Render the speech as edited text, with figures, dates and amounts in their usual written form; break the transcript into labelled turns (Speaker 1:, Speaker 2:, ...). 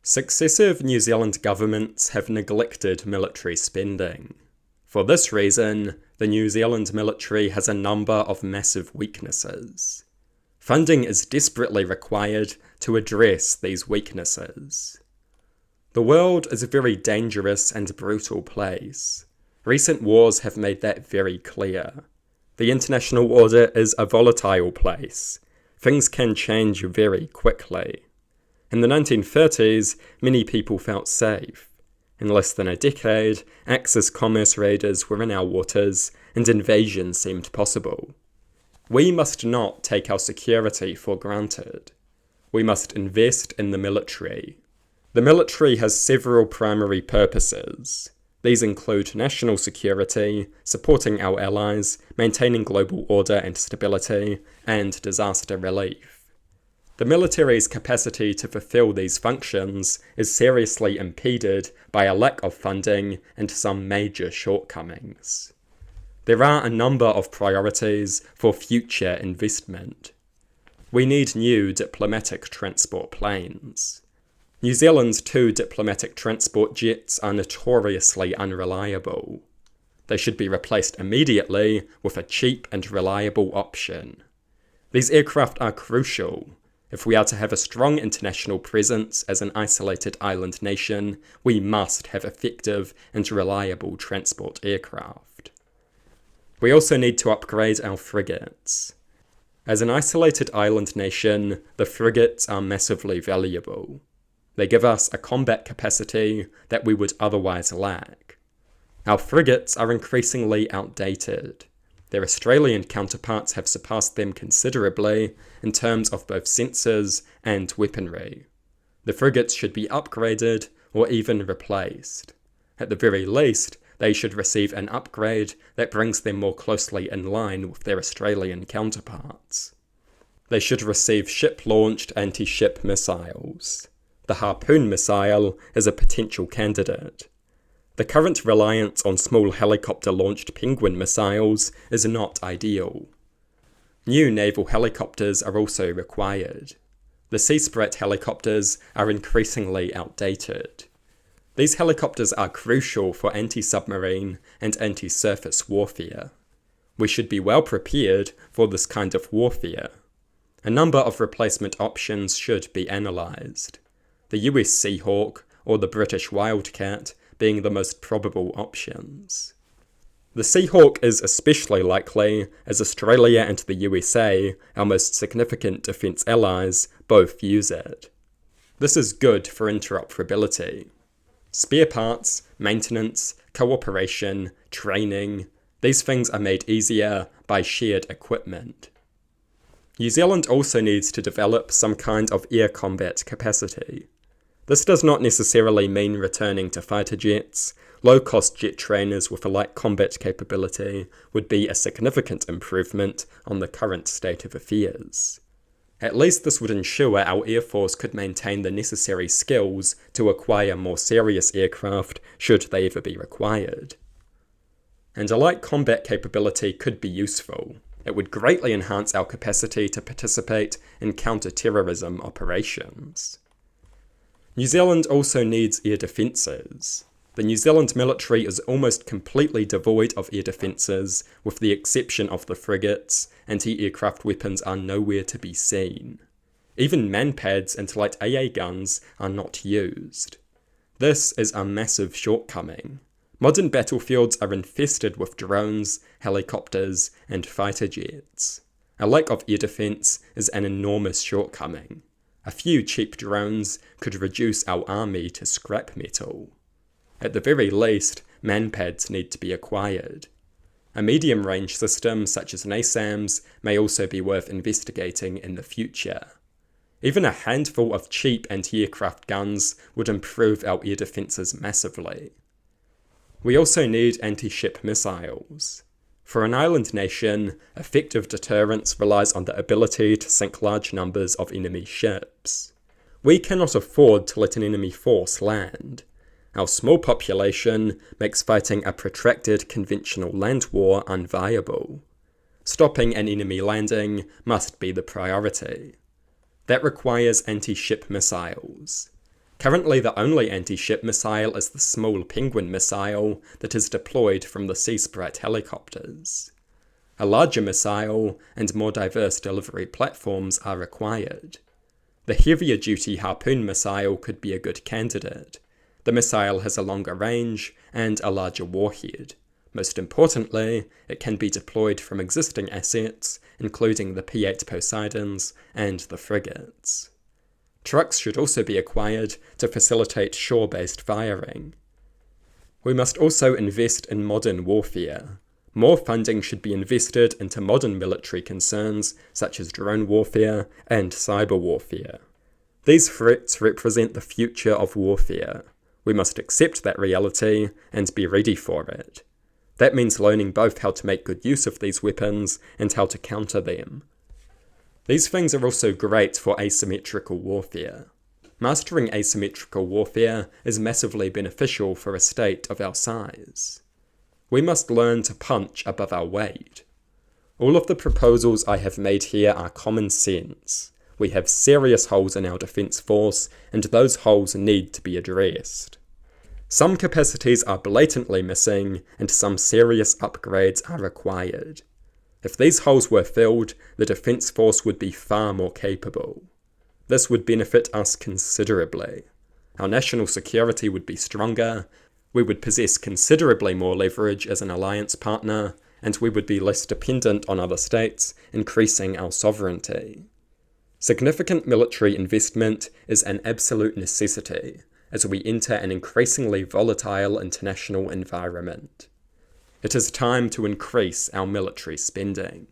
Speaker 1: Successive New Zealand governments have neglected military spending. For this reason, the New Zealand military has a number of massive weaknesses. Funding is desperately required to address these weaknesses. The world is a very dangerous and brutal place. Recent wars have made that very clear. The international order is a volatile place. Things can change very quickly. In the 1930s, many people felt safe. In less than a decade, Axis commerce raiders were in our waters, and invasion seemed possible. We must not take our security for granted. We must invest in the military. The military has several primary purposes. These include national security, supporting our allies, maintaining global order and stability, and disaster relief. The military's capacity to fulfill these functions is seriously impeded by a lack of funding and some major shortcomings. There are a number of priorities for future investment. We need new diplomatic transport planes. New Zealand's 2 diplomatic transport jets are notoriously unreliable. They should be replaced immediately with a cheap and reliable option. These aircraft are crucial. If we are to have a strong international presence as an isolated island nation, we must have effective and reliable transport aircraft. We also need to upgrade our frigates. As an isolated island nation, the frigates are massively valuable. They give us a combat capacity that we would otherwise lack. Our frigates are increasingly outdated. Their Australian counterparts have surpassed them considerably in terms of both sensors and weaponry. The frigates should be upgraded or even replaced. At the very least, they should receive an upgrade that brings them more closely in line with their Australian counterparts. They should receive ship-launched anti-ship missiles. The Harpoon missile is a potential candidate. The current reliance on small helicopter-launched Penguin missiles is not ideal. New naval helicopters are also required. The Seasprat helicopters are increasingly outdated. These helicopters are crucial for anti-submarine and anti-surface warfare. We should be well prepared for this kind of warfare. A number of replacement options should be analysed. The US Seahawk or the British Wildcat being the most probable options. The Seahawk is especially likely as Australia and the USA, our most significant defence allies, both use it. This is good for interoperability. Spare parts, maintenance, cooperation, training, these things are made easier by shared equipment. New Zealand also needs to develop some kind of air combat capacity. This does not necessarily mean returning to fighter jets. Low-cost jet trainers with a light combat capability would be a significant improvement on the current state of affairs. At least this would ensure our Air Force could maintain the necessary skills to acquire more serious aircraft should they ever be required. And a light combat capability could be useful. It would greatly enhance our capacity to participate in counter-terrorism operations. New Zealand also needs air defences. The New Zealand military is almost completely devoid of air defences, with the exception of the frigates. Anti-aircraft weapons are nowhere to be seen. Even manpads and light AA guns are not used. This is a massive shortcoming. Modern battlefields are infested with drones, helicopters, and fighter jets. A lack of air defence is an enormous shortcoming. A few cheap drones could reduce our army to scrap metal. At the very least, manpads need to be acquired. A medium-range system such as NASAMS may also be worth investigating in the future. Even a handful of cheap anti-aircraft guns would improve our air defences massively. We also need anti-ship missiles. For an island nation, effective deterrence relies on the ability to sink large numbers of enemy ships. We cannot afford to let an enemy force land. Our small population makes fighting a protracted conventional land war unviable. Stopping an enemy landing must be the priority. That requires anti-ship missiles. Currently, the only anti-ship missile is the Small Penguin missile that is deployed from the Sea Sprite helicopters. A larger missile and more diverse delivery platforms are required. The heavier-duty Harpoon missile could be a good candidate. The missile has a longer range and a larger warhead. Most importantly, it can be deployed from existing assets, including the P-8 Poseidons and the frigates. Trucks should also be acquired to facilitate shore-based firing. We must also invest in modern warfare. More funding should be invested into modern military concerns such as drone warfare and cyber warfare. These threats represent the future of warfare. We must accept that reality and be ready for it. That means learning both how to make good use of these weapons and how to counter them. These things are also great for asymmetrical warfare. Mastering asymmetrical warfare is massively beneficial for a state of our size. We must learn to punch above our weight. All of the proposals I have made here are common sense. We have serious holes in our defence force, and those holes need to be addressed. Some capacities are blatantly missing, and some serious upgrades are required. If these holes were filled, the defence force would be far more capable. This would benefit us considerably. Our national security would be stronger, we would possess considerably more leverage as an alliance partner, and we would be less dependent on other states, increasing our sovereignty. Significant military investment is an absolute necessity as we enter an increasingly volatile international environment. It is time to increase our military spending.